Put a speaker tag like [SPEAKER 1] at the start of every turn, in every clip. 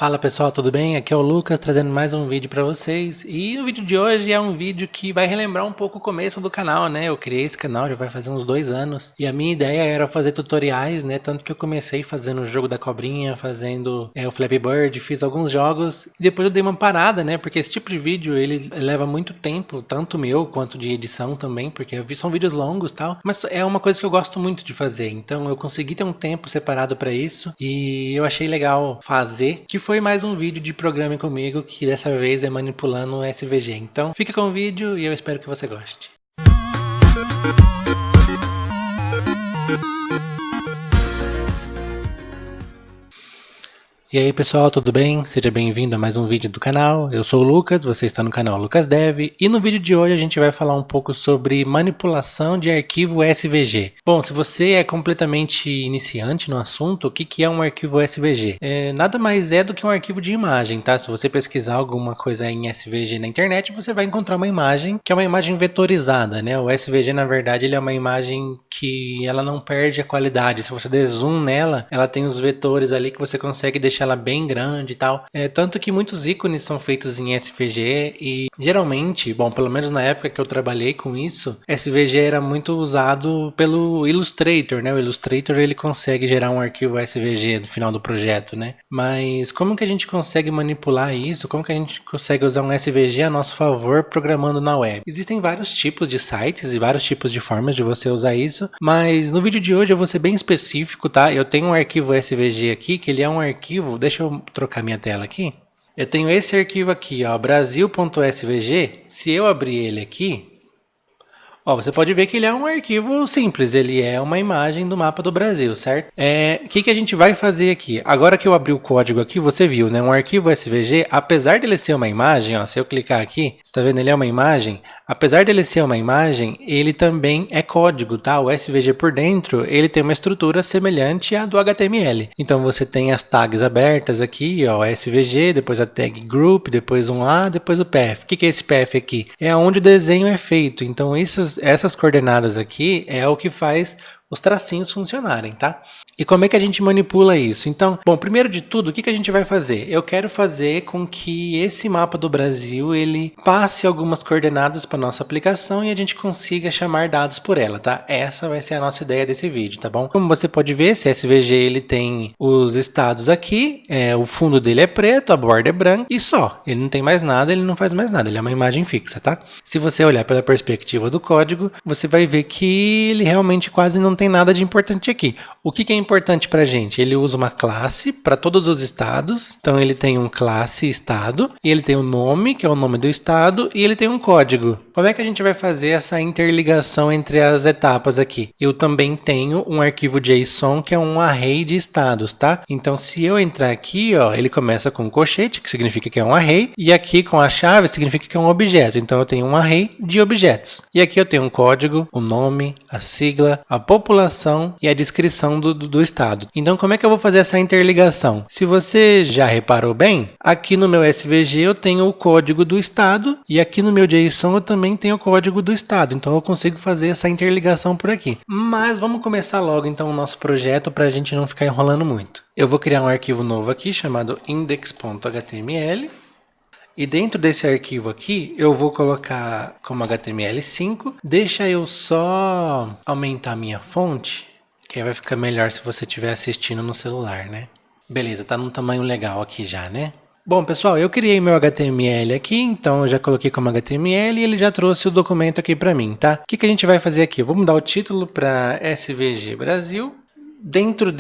[SPEAKER 1] Fala pessoal, tudo bem? Aqui é o Lucas trazendo mais um vídeo para vocês. E o vídeo de hoje é um vídeo que vai relembrar um pouco o começo do canal, né? Eu criei esse canal já vai fazer uns 2 anos e a minha ideia era fazer tutoriais, né? Tanto que eu comecei fazendo o jogo da cobrinha, fazendo o Flappy Bird, fiz alguns jogos e depois eu dei uma parada, né? Porque esse tipo de vídeo ele leva muito tempo, tanto meu quanto de edição também, porque são vídeos longos e tal, mas é uma coisa que eu gosto muito de fazer. Então eu consegui ter um tempo separado para isso e eu achei legal fazer, que foi mais um vídeo de Programe Comigo, que dessa vez é manipulando o SVG. Então fica com o vídeo e eu espero que você goste. E aí pessoal, tudo bem? Seja bem-vindo a mais um vídeo do canal. Eu sou o Lucas, você está no canal Lucas Dev e no vídeo de hoje a gente vai falar um pouco sobre manipulação de arquivo SVG. Bom, se você é completamente iniciante no assunto, o que é um arquivo SVG? Nada mais é do que um arquivo de imagem, tá? Se você pesquisar alguma coisa em SVG na internet, você vai encontrar uma imagem que é uma imagem vetorizada, né? O SVG, na verdade, ele é uma imagem que ela não perde a qualidade. Se você der zoom nela, ela tem os vetores ali que você consegue deixar ela bem grande e tal. Tanto que muitos ícones são feitos em SVG e geralmente, bom, pelo menos na época que eu trabalhei com isso, SVG era muito usado pelo Illustrator, né? O Illustrator ele consegue gerar um arquivo SVG no final do projeto, né? Mas como que a gente consegue manipular isso? Como que a gente consegue usar um SVG a nosso favor programando na web? Existem vários tipos de sites e vários tipos de formas de você usar isso, mas no vídeo de hoje eu vou ser bem específico, tá? Eu tenho um arquivo SVG aqui, que ele é um arquivo. Deixa eu trocar minha tela aqui. Eu tenho esse arquivo aqui, ó, brasil.svg. Se eu abrir ele aqui, ó, você pode ver que ele é um arquivo simples, ele é uma imagem do mapa do Brasil, certo? O que a gente vai fazer aqui? Agora que eu abri o código aqui, você viu, né? Um arquivo SVG, apesar dele ser uma imagem, ó, se eu clicar aqui, você tá vendo, ele é uma imagem. Apesar dele ser uma imagem, ele também é código, tá? O SVG por dentro, ele tem uma estrutura semelhante à do HTML. Então você tem as tags abertas aqui, ó, SVG, depois a tag group, depois um A, depois o path. O que é esse path aqui? É onde o desenho é feito. Então essas coordenadas aqui é o que faz os tracinhos funcionarem, tá? E como é que a gente manipula isso? Então, bom, primeiro de tudo, o que a gente vai fazer? Eu quero fazer com que esse mapa do Brasil, ele passe algumas coordenadas para nossa aplicação e a gente consiga chamar dados por ela, tá? Essa vai ser a nossa ideia desse vídeo, tá bom? Como você pode ver, esse SVG, ele tem os estados aqui, o fundo dele é preto, a borda é branca e só. Ele não tem mais nada, ele não faz mais nada, ele é uma imagem fixa, tá? Se você olhar pela perspectiva do código, você vai ver que ele realmente quase não tem nada de importante aqui. O que é importante para a gente? Ele usa uma classe para todos os estados. Então ele tem um classe estado, e ele tem o nome, que é o nome do estado, e ele tem um código. Como é que a gente vai fazer essa interligação entre as etapas aqui? Eu também tenho um arquivo JSON que é um array de estados, tá? Então se eu entrar aqui, ó, ele começa com um colchete, que significa que é um array, e aqui com a chave significa que é um objeto. Então eu tenho um array de objetos. E aqui eu tenho um código, o nome, a sigla, a população e a descrição do estado. Então, como é que eu vou fazer essa interligação? Se você já reparou bem, aqui no meu SVG eu tenho o código do estado e aqui no meu JSON eu também tenho o código do estado. Então, eu consigo fazer essa interligação por aqui. Mas vamos começar logo então o nosso projeto para a gente não ficar enrolando muito. Eu vou criar um arquivo novo aqui chamado index.html. E dentro desse arquivo aqui, eu vou colocar como HTML5. Deixa eu só aumentar a minha fonte, que aí vai ficar melhor se você estiver assistindo no celular, né? Beleza, tá num tamanho legal aqui já, né? Bom, pessoal, eu criei meu HTML aqui, então eu já coloquei como HTML e ele já trouxe o documento aqui para mim, tá? O que a gente vai fazer aqui? Eu vou mudar o título para SVG Brasil. Dentro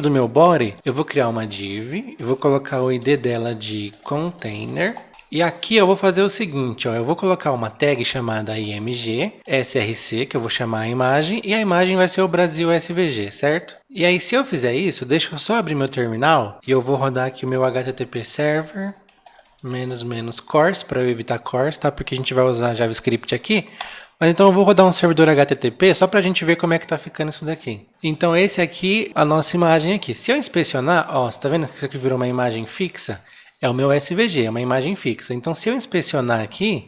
[SPEAKER 1] do meu body, eu vou criar uma div, eu vou colocar o ID dela de container. E aqui eu vou fazer o seguinte, ó, eu vou colocar uma tag chamada img src, que eu vou chamar a imagem, e a imagem vai ser o Brasil SVG, certo? E aí se eu fizer isso, deixa eu só abrir meu terminal, e eu vou rodar aqui o meu http server, -- cors, para eu evitar cors, tá? Porque a gente vai usar JavaScript aqui. Mas então eu vou rodar um servidor HTTP só para a gente ver como é que está ficando isso daqui. Então esse aqui, a nossa imagem aqui. Se eu inspecionar, ó, você está vendo que isso aqui virou uma imagem fixa? É o meu SVG, é uma imagem fixa. Então se eu inspecionar aqui,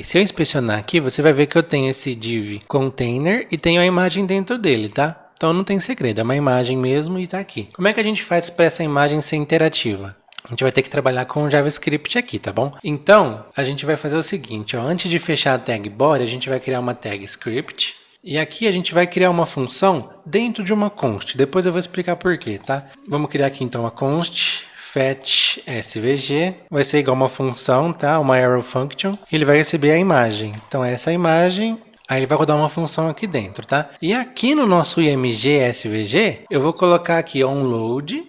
[SPEAKER 1] se eu inspecionar aqui, você vai ver que eu tenho esse div container e tenho a imagem dentro dele, tá? Então não tem segredo, é uma imagem mesmo e está aqui. Como é que a gente faz para essa imagem ser interativa? a gente vai ter que trabalhar com o JavaScript aqui, tá bom? Então, a gente vai fazer o seguinte, ó, antes de fechar a tag body, a gente vai criar uma tag script. E aqui a gente vai criar uma função dentro de uma const. Depois eu vou explicar por quê, tá? Vamos criar aqui então uma const fetch svg. Vai ser igual uma função, tá? Uma arrow function. E ele vai receber a imagem. Então essa imagem, aí ele vai rodar uma função aqui dentro, tá? E aqui no nosso img svg, eu vou colocar aqui onload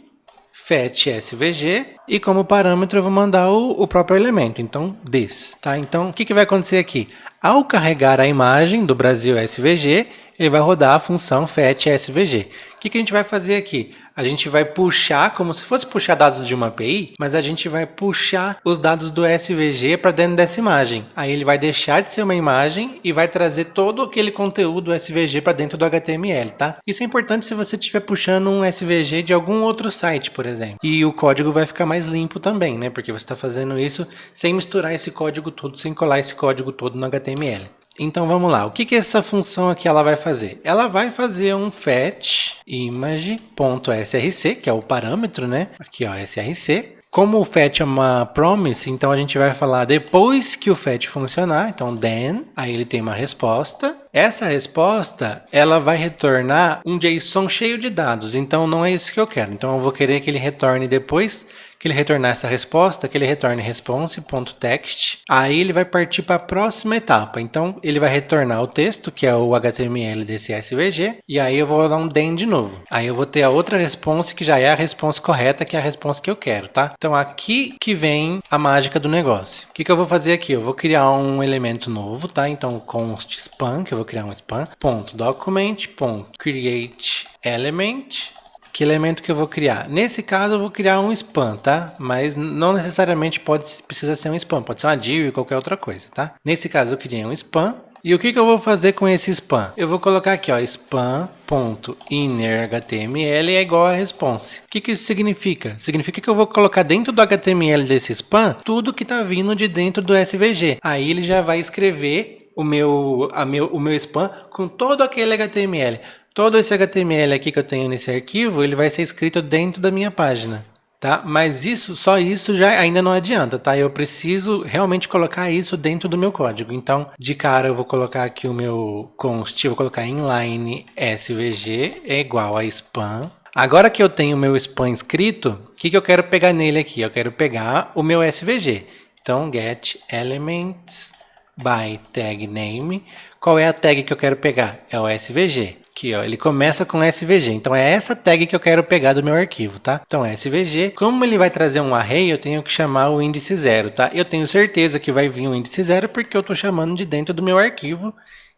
[SPEAKER 1] fetch svg e como parâmetro eu vou mandar o próprio elemento, então this, tá? Então o que vai acontecer aqui? Ao carregar a imagem do Brasil SVG, ele vai rodar a função fetch svg. O que a gente vai fazer aqui? A gente vai puxar, como se fosse puxar dados de uma API, mas a gente vai puxar os dados do SVG para dentro dessa imagem. Aí ele vai deixar de ser uma imagem e vai trazer todo aquele conteúdo SVG para dentro do HTML, tá? Isso é importante se você estiver puxando um SVG de algum outro site, por exemplo. E o código vai ficar mais limpo também, né? Porque você está fazendo isso sem misturar esse código todo, sem colar esse código todo no HTML. Então vamos lá, o que essa função aqui ela vai fazer? Ela vai fazer um fetch image.src, que é o parâmetro, né? Aqui ó, src. Como o fetch é uma promise, então a gente vai falar depois que o fetch funcionar, então then, aí ele tem uma resposta. Essa resposta, ela vai retornar um JSON cheio de dados, então não é isso que eu quero. Então eu vou querer que ele retorne depois que ele retornar essa resposta, que ele retorne response.text. Aí ele vai partir para a próxima etapa. Então ele vai retornar o texto, que é o HTML desse SVG, e aí eu vou dar um then de novo. Aí eu vou ter a outra response, que já é a response correta, que é a response que eu quero, tá? Então aqui que vem a mágica do negócio. O que eu vou fazer aqui? Eu vou criar um elemento novo, tá? Então const span, que eu vou criar um span, .document.create element. Que elemento que eu vou criar? Nesse caso eu vou criar um span, tá? Mas não necessariamente precisa ser um span, pode ser uma div ou qualquer outra coisa, tá? Nesse caso eu criei um span. E o que eu vou fazer com esse span? Eu vou colocar aqui, ó, span.innerHTML é igual a response. O que isso significa? Significa que eu vou colocar dentro do HTML desse span tudo que está vindo de dentro do SVG. Aí ele já vai escrever o meu span com todo aquele HTML. Todo esse HTML aqui que eu tenho nesse arquivo, ele vai ser escrito dentro da minha página, tá? Mas só isso já ainda não adianta, tá? Eu preciso realmente colocar isso dentro do meu código. Então, de cara, eu vou colocar aqui o meu const, eu vou colocar inline svg é igual a span. Agora que eu tenho o meu span escrito, o que eu quero pegar nele aqui? Eu quero pegar o meu svg. Então, get elements by tag name. Qual é a tag que eu quero pegar? É o svg. Aqui, ó, ele começa com SVG, então é essa tag que eu quero pegar do meu arquivo, tá? Então SVG, como ele vai trazer um array, eu tenho que chamar o índice 0, tá? Eu tenho certeza que vai vir o índice 0 porque eu estou chamando de dentro do meu arquivo,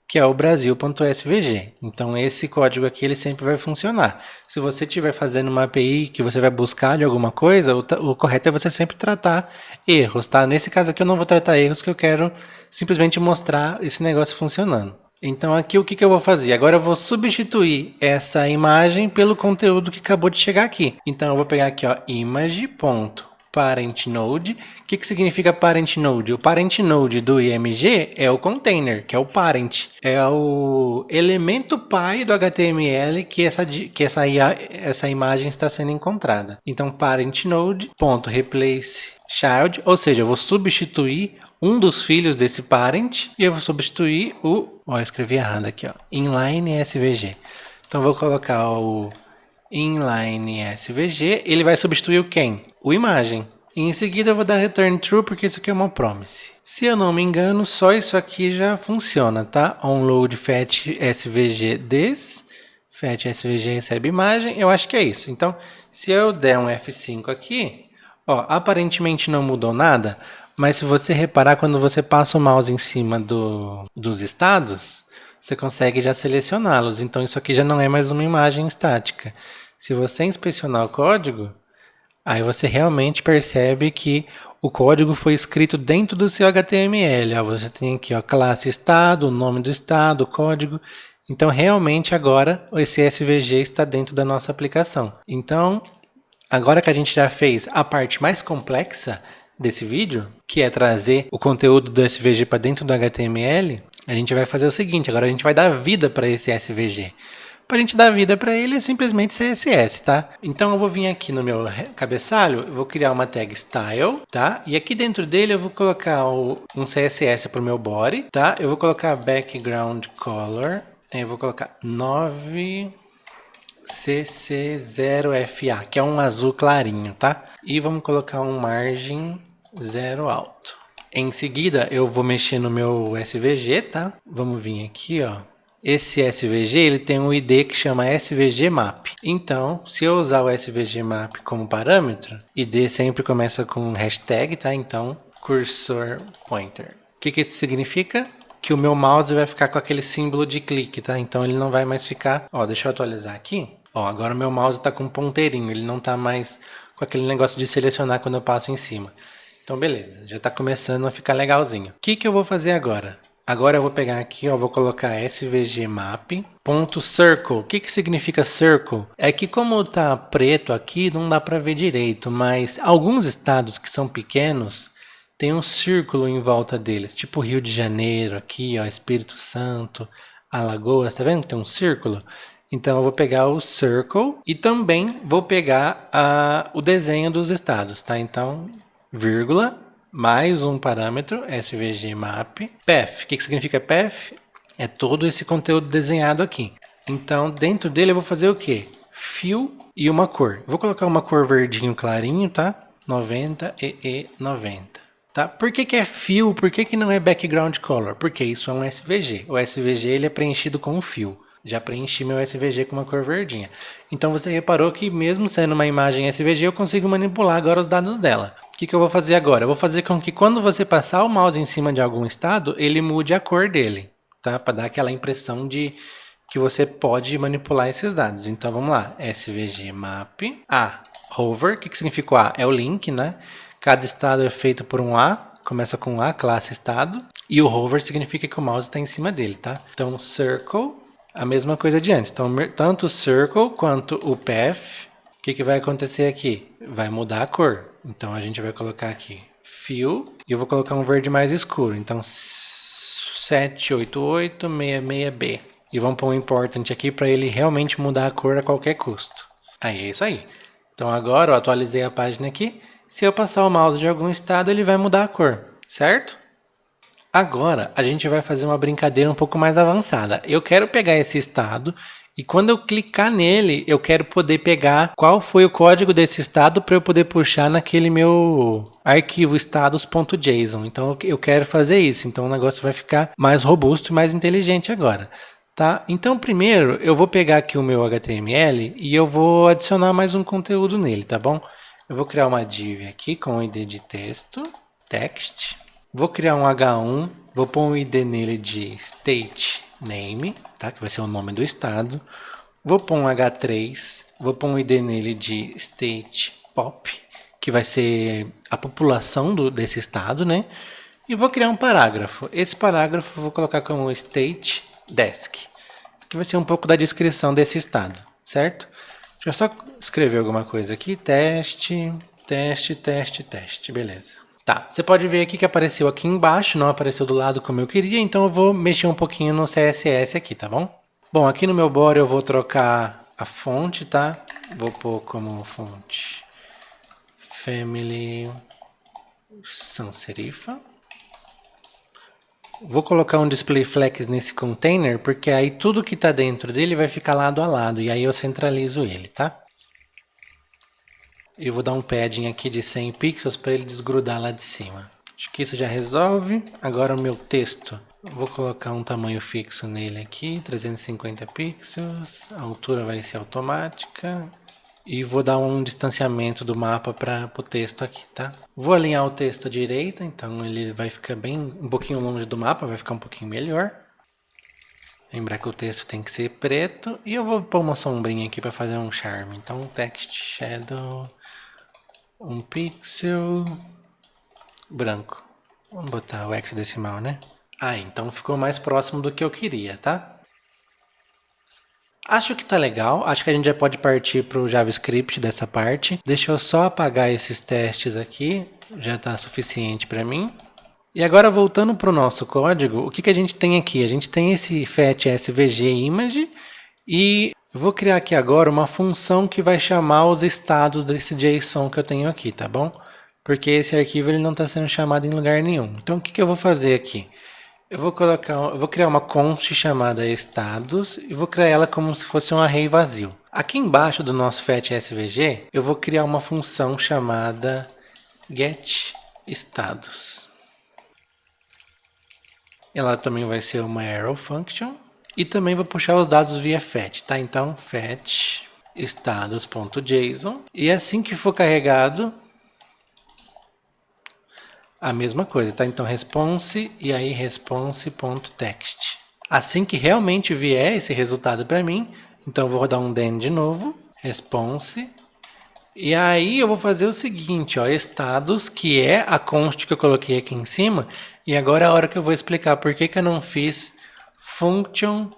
[SPEAKER 1] que é o brasil.svg. Então esse código aqui ele sempre vai funcionar. Se você estiver fazendo uma API que você vai buscar de alguma coisa, o correto é você sempre tratar erros, tá? Nesse caso aqui eu não vou tratar erros, que eu quero simplesmente mostrar esse negócio funcionando. Então aqui o que eu vou fazer? Agora eu vou substituir essa imagem pelo conteúdo que acabou de chegar aqui. Então eu vou pegar aqui, ó, image.parentNode. O que significa parentNode? O parentNode do IMG é o container, que é o parent. É o elemento pai do HTML que essa imagem está sendo encontrada. Então parentNode.replace child, ou seja, eu vou substituir um dos filhos desse parent e eu vou substituir eu escrevi errado aqui, ó, inline svg. Então eu vou colocar o inline svg, ele vai substituir o quem? O imagem. E em seguida eu vou dar return true porque isso aqui é uma promise. Se eu não me engano, só isso aqui já funciona, tá? Onload fetch svg this, fetch svg recebe imagem, eu acho que é isso. Então, se eu der um F5 aqui, ó, aparentemente não mudou nada, mas se você reparar, quando você passa o mouse em cima dos estados, você consegue já selecioná-los. Então isso aqui já não é mais uma imagem estática. Se você inspecionar o código, aí você realmente percebe que o código foi escrito dentro do seu HTML. Ó, você tem aqui, ó, classe estado, o nome do estado, o código. Então realmente agora esse SVG está dentro da nossa aplicação. Então, agora que a gente já fez a parte mais complexa desse vídeo, que é trazer o conteúdo do SVG para dentro do HTML, a gente vai fazer o seguinte, agora a gente vai dar vida para esse SVG. pra gente dar vida para ele é simplesmente CSS, tá? Então eu vou vir aqui no meu cabeçalho, eu vou criar uma tag style, tá? E aqui dentro dele eu vou colocar um CSS pro meu body, tá? Eu vou colocar background color, eu vou colocar 9cc0fa, que é um azul clarinho, tá? E vamos colocar um margem 0 alto. Em seguida, eu vou mexer no meu SVG, tá? Vamos vir aqui, ó. Esse SVG, ele tem um ID que chama SVG Map. Então, se eu usar o SVG Map como parâmetro, ID sempre começa com hashtag, tá? Então, cursor pointer. O que isso significa? Que o meu mouse vai ficar com aquele símbolo de clique, tá? Então, ele não vai mais ficar... Ó, deixa eu atualizar aqui. Ó, agora o meu mouse tá com um ponteirinho, ele não tá mais com aquele negócio de selecionar quando eu passo em cima. Então, beleza, já está começando a ficar legalzinho. O que eu vou fazer agora? Agora eu vou pegar aqui, ó, vou colocar svgmap.circle. O que significa circle? É que como tá preto aqui, não dá para ver direito, mas alguns estados que são pequenos tem um círculo em volta deles, tipo Rio de Janeiro aqui, ó, Espírito Santo, Alagoas, tá vendo que tem um círculo? Então eu vou pegar o circle e também vou pegar o desenho dos estados, tá? Então, vírgula, mais um parâmetro, svgmap, path. O que significa path? É todo esse conteúdo desenhado aqui. Então, dentro dele eu vou fazer o quê? Fill e uma cor. Eu vou colocar uma cor verdinho clarinho, tá? 90 e 90. Tá? Por que é fill? Por que não é background color? Porque isso é um SVG. O SVG ele é preenchido com um fill. Já preenchi meu SVG com uma cor verdinha. Então você reparou que mesmo sendo uma imagem SVG, eu consigo manipular agora os dados dela. O que eu vou fazer agora? Eu vou fazer com que quando você passar o mouse em cima de algum estado, ele mude a cor dele, tá? Para dar aquela impressão de que você pode manipular esses dados. Então vamos lá, SVG map, hover, o que significa o A? É o link, né? Cada estado é feito por um A, começa com A, classe estado, e o hover significa que o mouse está em cima dele, tá? Então circle, a mesma coisa de antes. Então, tanto o circle quanto o path, o que vai acontecer aqui? Vai mudar a cor. Então, a gente vai colocar aqui fill e eu vou colocar um verde mais escuro. Então, 78866B. E vamos pôr um important aqui para ele realmente mudar a cor a qualquer custo. Aí, é isso aí. Então, agora eu atualizei a página aqui. Se eu passar o mouse de algum estado, ele vai mudar a cor, certo? Agora, a gente vai fazer uma brincadeira um pouco mais avançada. Eu quero pegar esse estado e quando eu clicar nele, eu quero poder pegar qual foi o código desse estado para eu poder puxar naquele meu arquivo status.json. Então, eu quero fazer isso. Então, o negócio vai ficar mais robusto e mais inteligente agora. Tá? Então, primeiro, eu vou pegar aqui o meu HTML e eu vou adicionar mais um conteúdo nele, tá bom? Eu vou criar uma div aqui com o ID de texto, text. Vou criar um H1, vou pôr um ID nele de state name, tá? Que vai ser o nome do estado. Vou pôr um H3, vou pôr um ID nele de state pop, que vai ser a população desse estado, né? E vou criar um parágrafo. Esse parágrafo eu vou colocar como state desk, que vai ser um pouco da descrição desse estado, certo? Deixa eu só escrever alguma coisa aqui. Teste, beleza. Tá, você pode ver aqui que apareceu aqui embaixo, não apareceu do lado como eu queria, então eu vou mexer um pouquinho no CSS aqui, tá bom? Bom, aqui no meu body eu vou trocar a fonte, tá? Vou pôr como fonte Family Sans Serifa. Vou colocar um display flex nesse container, porque aí tudo que está dentro dele vai ficar lado a lado, e aí eu centralizo ele, tá? Eu vou dar um padding aqui de 100 pixels para ele desgrudar lá de cima. Acho que isso já resolve. Agora o meu texto. Vou colocar um tamanho fixo nele aqui, 350 pixels. A altura vai ser automática. E vou dar um distanciamento do mapa para o texto aqui, tá? Vou alinhar o texto à direita, então ele vai ficar bem um pouquinho longe do mapa, vai ficar um pouquinho melhor. Lembrar que o texto tem que ser preto. E eu vou pôr uma sombrinha aqui para fazer um charme. Então, text shadow, 1 pixel, branco. Vamos botar o hexadecimal, né? Então ficou mais próximo do que eu queria, tá? Acho que tá legal. Acho que a gente já pode partir para o JavaScript dessa parte. Deixa eu só apagar esses testes aqui. Já está suficiente para mim. E agora voltando para o nosso código, o que a gente tem aqui? A gente tem esse fetch svg image e Eu vou criar aqui agora uma função que vai chamar os estados desse JSON que eu tenho aqui, tá bom? Porque esse arquivo ele não está sendo chamado em lugar nenhum. Então o que eu vou fazer aqui? Eu vou criar uma const chamada estados e vou criar ela como se fosse um array vazio. Aqui embaixo do nosso fetch SVG, eu vou criar uma função chamada getStatus. Ela também vai ser uma arrow function. E também vou puxar os dados via fetch, tá? Então, fetch status.json. E assim que for carregado, a mesma coisa, tá? Então, response e aí response.text. Assim que realmente vier esse resultado para mim, então eu vou rodar um then de novo, response. E aí eu vou fazer o seguinte, ó, status, que é a const que eu coloquei aqui em cima. E agora é a hora que eu vou explicar por que eu não fiz function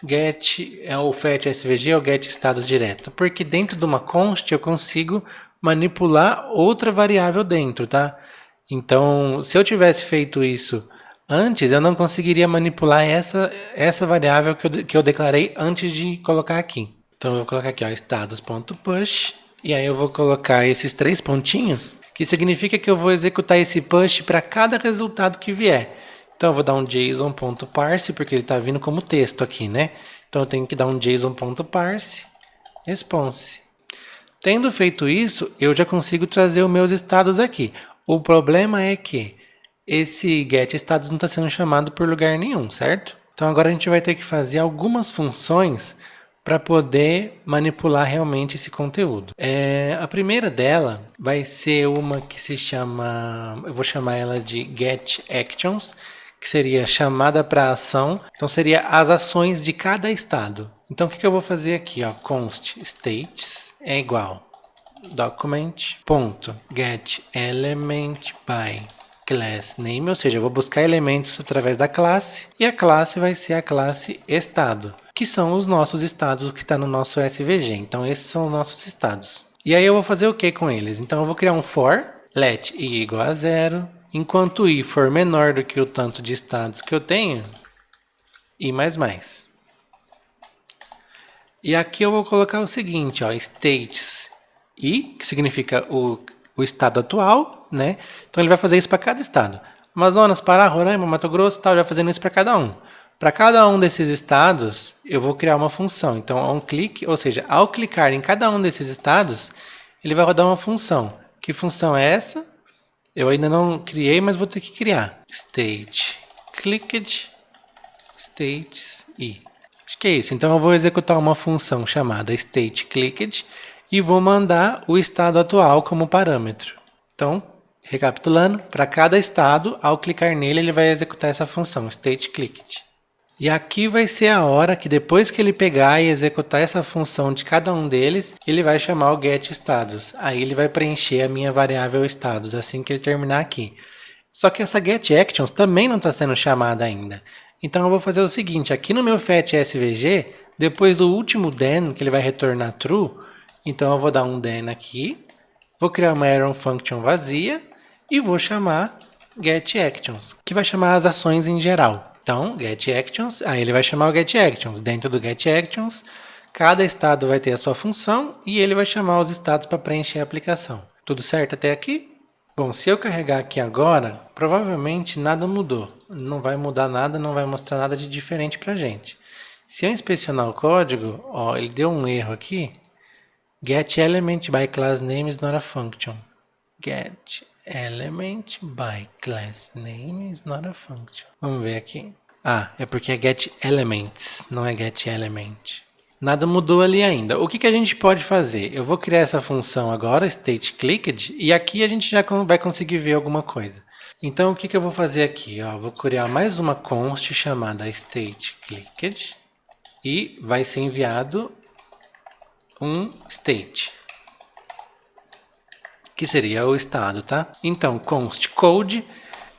[SPEAKER 1] get ou fetch svg ou get status direto, porque dentro de uma const eu consigo manipular outra variável dentro, tá? Então, se eu tivesse feito isso antes, eu não conseguiria manipular essa variável que eu declarei antes de colocar aqui. Então, eu vou colocar aqui, ó, status.push, e aí eu vou colocar esses 3 pontinhos, que significa que eu vou executar esse push para cada resultado que vier. Então eu vou dar um json.parse, porque ele está vindo como texto aqui, né? Então eu tenho que dar um json.parse response. Tendo feito isso, eu já consigo trazer os meus estados aqui. O problema é que esse getStatus não está sendo chamado por lugar nenhum, certo? Então agora a gente vai ter que fazer algumas funções para poder manipular realmente esse conteúdo. A primeira dela vai ser uma que se chama, eu vou chamar ela de getActions, que seria chamada para ação. Então seria as ações de cada estado. Então o que eu vou fazer aqui? Ó, const states é igual document.getElementByClassName, ou seja, eu vou buscar elementos através da classe e a classe vai ser a classe estado, que são os nossos estados que está no nosso SVG. Então esses são os nossos estados. E aí eu vou fazer o que com eles? Então eu vou criar um for, let i igual a 0, enquanto i for menor do que o tanto de estados que eu tenho, i mais mais. E aqui eu vou colocar o seguinte, ó, states i, que significa o estado atual, né? Então ele vai fazer isso para cada estado. Amazonas, Pará, Roraima, Mato Grosso, tal, já fazendo isso para cada um. Para cada um desses estados, eu vou criar uma função. Então, onClick, ou seja, ao clicar em cada um desses estados, ele vai rodar uma função. Que função é essa? Eu ainda não criei, mas vou ter que criar. State clicked states i. Acho que é isso. Então eu vou executar uma função chamada state clicked e vou mandar o estado atual como parâmetro. Então, recapitulando, para cada estado, ao clicar nele, ele vai executar essa função, state clicked. E aqui vai ser a hora que depois que ele pegar e executar essa função de cada um deles, ele vai chamar o getStatus. Aí ele vai preencher a minha variável status assim que ele terminar aqui. Só que essa getActions também não está sendo chamada ainda. Então eu vou fazer o seguinte, aqui no meu fetch SVG, depois do último then, que ele vai retornar true, então eu vou dar um then aqui, vou criar uma arrow function vazia e vou chamar getActions, que vai chamar as ações em geral. Então, getActions, aí ele vai chamar o getActions. Dentro do getActions, cada estado vai ter a sua função e ele vai chamar os estados para preencher a aplicação. Tudo certo até aqui? Bom, se eu carregar aqui agora, provavelmente nada mudou. Não vai mudar nada, não vai mostrar nada de diferente para a gente. Se eu inspecionar o código, ó, ele deu um erro aqui. getElementByClassName is not a function. getElementByClassName is not a function. Vamos ver aqui. Ah, é porque é getElements, não é getElement. Nada mudou ali ainda. O que a gente pode fazer? Eu vou criar essa função agora, stateClicked, e aqui a gente já vai conseguir ver alguma coisa. Então, o que eu vou fazer aqui? Ó, vou criar mais uma const chamada stateClicked e vai ser enviado um state, que seria o estado, tá? Então, const code.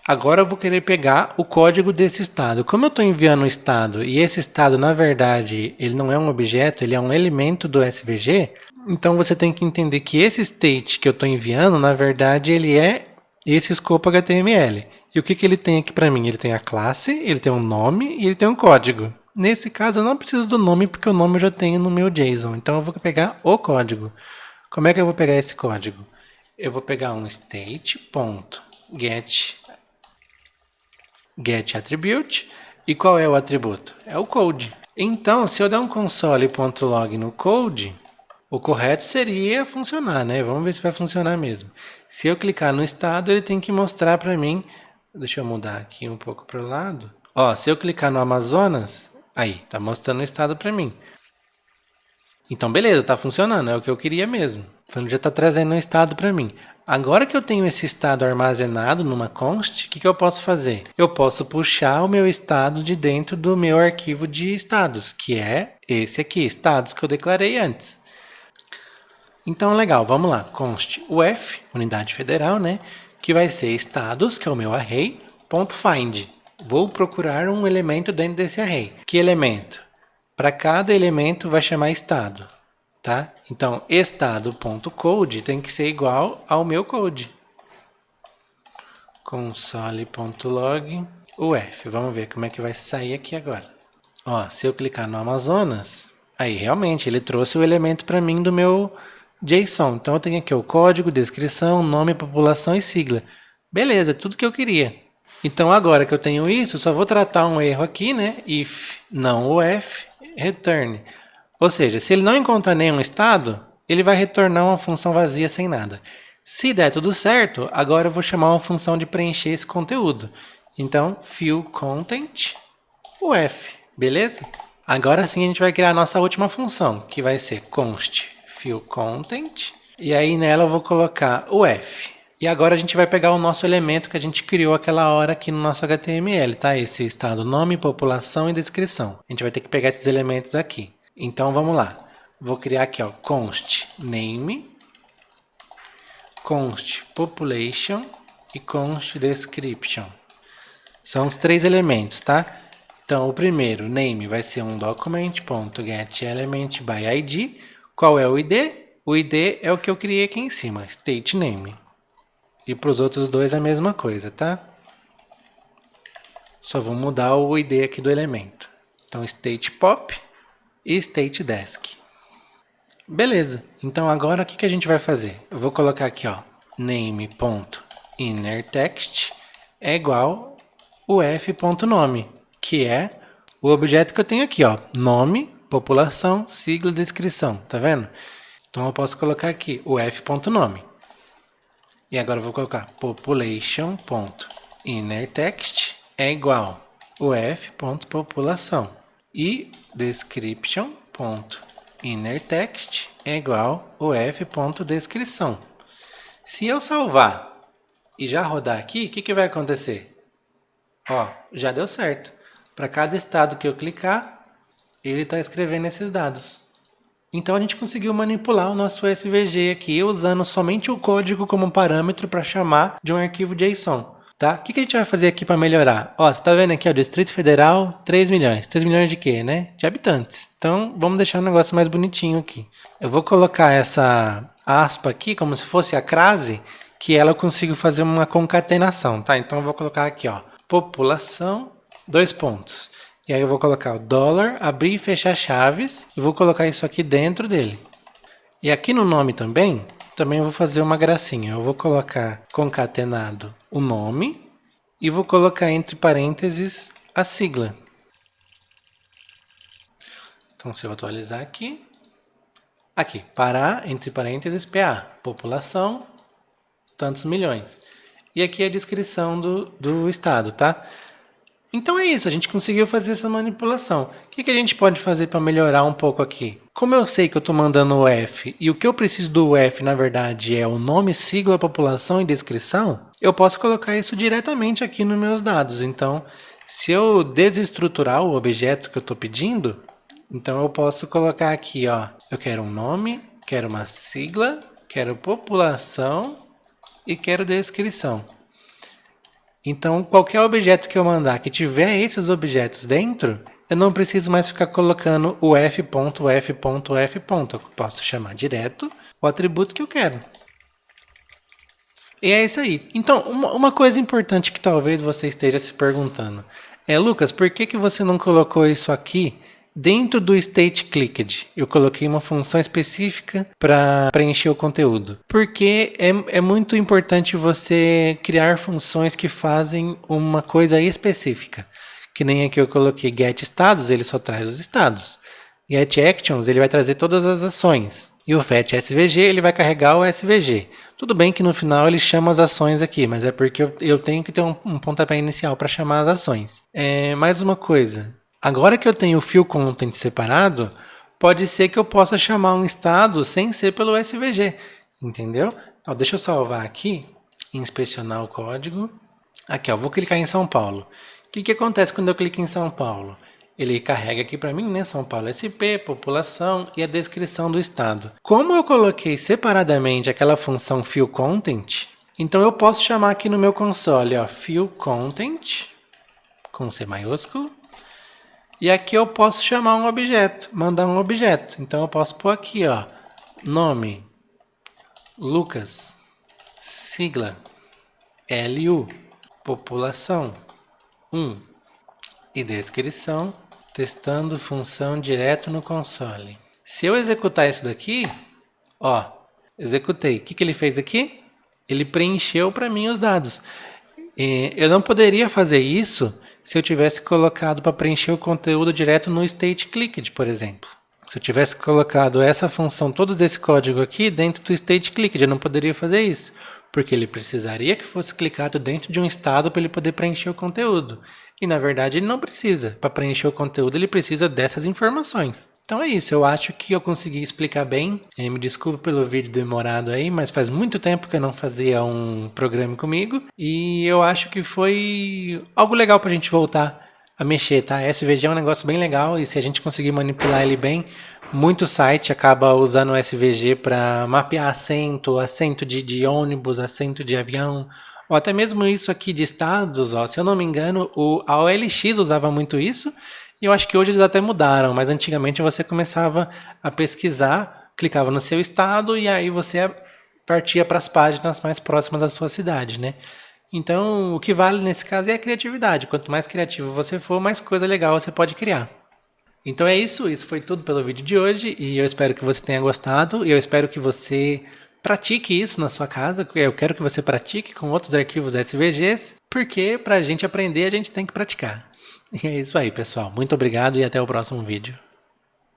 [SPEAKER 1] Agora eu vou querer pegar o código desse estado. Como eu estou enviando um estado e esse estado, na verdade, ele não é um objeto, ele é um elemento do SVG, então você tem que entender que esse state que eu estou enviando, na verdade, ele é esse escopo HTML. E o que ele tem aqui para mim? Ele tem a classe, ele tem um nome e ele tem um código. Nesse caso eu não preciso do nome porque o nome eu já tenho no meu JSON. Então eu vou pegar o código. Como é que eu vou pegar esse código? Eu vou pegar um state.get attribute. E qual é o atributo? É o code. Então, se eu der um console.log no code, o correto seria funcionar, né? Vamos ver se vai funcionar mesmo. Se eu clicar no estado, ele tem que mostrar para mim. Deixa eu mudar aqui um pouco para o lado. Ó, se eu clicar no Amazonas, aí, tá mostrando o estado para mim. Então, beleza, tá funcionando, é o que eu queria mesmo. Então, ele já está trazendo um estado para mim. Agora que eu tenho esse estado armazenado numa const, o que eu posso fazer? Eu posso puxar o meu estado de dentro do meu arquivo de estados, que é esse aqui, estados que eu declarei antes. Então, legal, vamos lá. Const UF, unidade federal, né? Que vai ser estados, que é o meu array, .find. Vou procurar um elemento dentro desse array. Que elemento? Para cada elemento vai chamar estado, tá? Então, estado.code tem que ser igual ao meu code. Console.log UF. Vamos ver como é que vai sair aqui agora. Ó, se eu clicar no Amazonas, aí realmente ele trouxe o elemento para mim do meu JSON. Então eu tenho aqui o código, descrição, nome, população e sigla. Beleza, tudo que eu queria. Então agora que eu tenho isso, só vou tratar um erro aqui, né? If não UF, return. Ou seja, se ele não encontrar nenhum estado, ele vai retornar uma função vazia sem nada. Se der tudo certo, agora eu vou chamar uma função de preencher esse conteúdo. Então, fill content UF, beleza? Agora sim a gente vai criar a nossa última função, que vai ser const fill content, e aí nela eu vou colocar o f. E agora a gente vai pegar o nosso elemento que a gente criou aquela hora aqui no nosso HTML, tá? Esse estado nome, população e descrição. A gente vai ter que pegar esses elementos aqui. Então vamos lá. Vou criar aqui, ó, const name, const population e const description. São os 3 elementos, tá? Então o primeiro, name, vai ser um document.getElementById. Qual é o ID? O ID é o que eu criei aqui em cima, state name. E para os outros dois a mesma coisa, tá? Só vou mudar o ID aqui do elemento. Então, state pop e state desk. Beleza. Então, agora o que a gente vai fazer? Eu vou colocar aqui, ó, name.innerText é igual o f.nome, que é o objeto que eu tenho aqui, ó, nome, população, sigla, descrição, tá vendo? Então eu posso colocar aqui o f.nome. E agora eu vou colocar population.innerText é igual o f.população. E description.innerText é igual o f.descrição. Se eu salvar e já rodar aqui, o que vai acontecer? Ó, já deu certo. Para cada estado que eu clicar, ele está escrevendo esses dados. Então a gente conseguiu manipular o nosso SVG aqui usando somente o código como parâmetro para chamar de um arquivo JSON. Tá? O que a gente vai fazer aqui para melhorar? Ó, você está vendo aqui, ó, Distrito Federal, 3 milhões. 3 milhões de quê, né? De habitantes. Então vamos deixar o negócio mais bonitinho aqui. Eu vou colocar essa aspa aqui como se fosse a crase, que ela eu consigo fazer uma concatenação, tá? Então eu vou colocar aqui, ó, população, 2 pontos. E aí eu vou colocar o dólar, abrir e fechar chaves, e vou colocar isso aqui dentro dele. E aqui no nome também eu vou fazer uma gracinha. Eu vou colocar concatenado o nome e vou colocar entre parênteses a sigla. Então se eu atualizar aqui, Pará, entre parênteses, PA, população, tantos milhões. E aqui a descrição do estado, tá? Então é isso, a gente conseguiu fazer essa manipulação. O que a gente pode fazer para melhorar um pouco aqui? Como eu sei que eu estou mandando o F e o que eu preciso do F, na verdade, é o nome, sigla, população e descrição, eu posso colocar isso diretamente aqui nos meus dados. Então, se eu desestruturar o objeto que eu estou pedindo, então eu posso colocar aqui, ó, eu quero um nome, quero uma sigla, quero população e quero descrição. Então, qualquer objeto que eu mandar que tiver esses objetos dentro, eu não preciso mais ficar colocando o f.f.f. Eu posso chamar direto o atributo que eu quero. E é isso aí. Então, uma coisa importante que talvez você esteja se perguntando Lucas, por que que você não colocou isso aqui dentro do StateClicked? Eu coloquei uma função específica para preencher o conteúdo. Porque é muito importante você criar funções que fazem uma coisa específica. Que nem aqui eu coloquei getStatus, ele só traz os estados. getActions, ele vai trazer todas as ações. E o fetchSVG, ele vai carregar o SVG. Tudo bem que no final ele chama as ações aqui, mas é porque eu tenho que ter um pontapé inicial para chamar as ações. Mais uma coisa. Agora que eu tenho o field_content separado, pode ser que eu possa chamar um estado sem ser pelo SVG. Entendeu? Ó, deixa eu salvar aqui, inspecionar o código. Aqui, ó, vou clicar em São Paulo. O que acontece quando eu clico em São Paulo? Ele carrega aqui para mim, né? São Paulo SP, população e a descrição do estado. Como eu coloquei separadamente aquela função field_content, então eu posso chamar aqui no meu console, ó, field_content, com C maiúsculo, e aqui eu posso chamar um objeto, mandar um objeto. Então eu posso pôr aqui, ó, nome, Lucas, sigla, LU, população, 1 e descrição, testando função direto no console. Se eu executar isso daqui, ó, executei. O que ele fez aqui? Ele preencheu para mim os dados. Eu não poderia fazer isso se eu tivesse colocado para preencher o conteúdo direto no StateClicked, por exemplo. Se eu tivesse colocado essa função, todo esse código aqui dentro do StateClicked, eu não poderia fazer isso, porque ele precisaria que fosse clicado dentro de um estado para ele poder preencher o conteúdo. E na verdade ele não precisa. Para preencher o conteúdo ele precisa dessas informações. Então é isso, eu acho que eu consegui explicar bem. Me desculpe pelo vídeo demorado aí, mas faz muito tempo que eu não fazia um programa comigo. E eu acho que foi algo legal para a gente voltar a mexer, tá? SVG é um negócio bem legal e se a gente conseguir manipular ele bem, muito site acaba usando o SVG para mapear assento de ônibus, assento de avião, ou até mesmo isso aqui de estados, ó. Se eu não me engano, a OLX usava muito isso, e eu acho que hoje eles até mudaram, mas antigamente você começava a pesquisar, clicava no seu estado e aí você partia para as páginas mais próximas da sua cidade, né? Então, o que vale nesse caso é a criatividade. Quanto mais criativo você for, mais coisa legal você pode criar. Então é isso, isso foi tudo pelo vídeo de hoje e eu espero que você tenha gostado e eu espero que você pratique isso na sua casa. Eu quero que você pratique com outros arquivos SVGs, porque para a gente aprender a gente tem que praticar. E é isso aí, pessoal. Muito obrigado e até o próximo vídeo.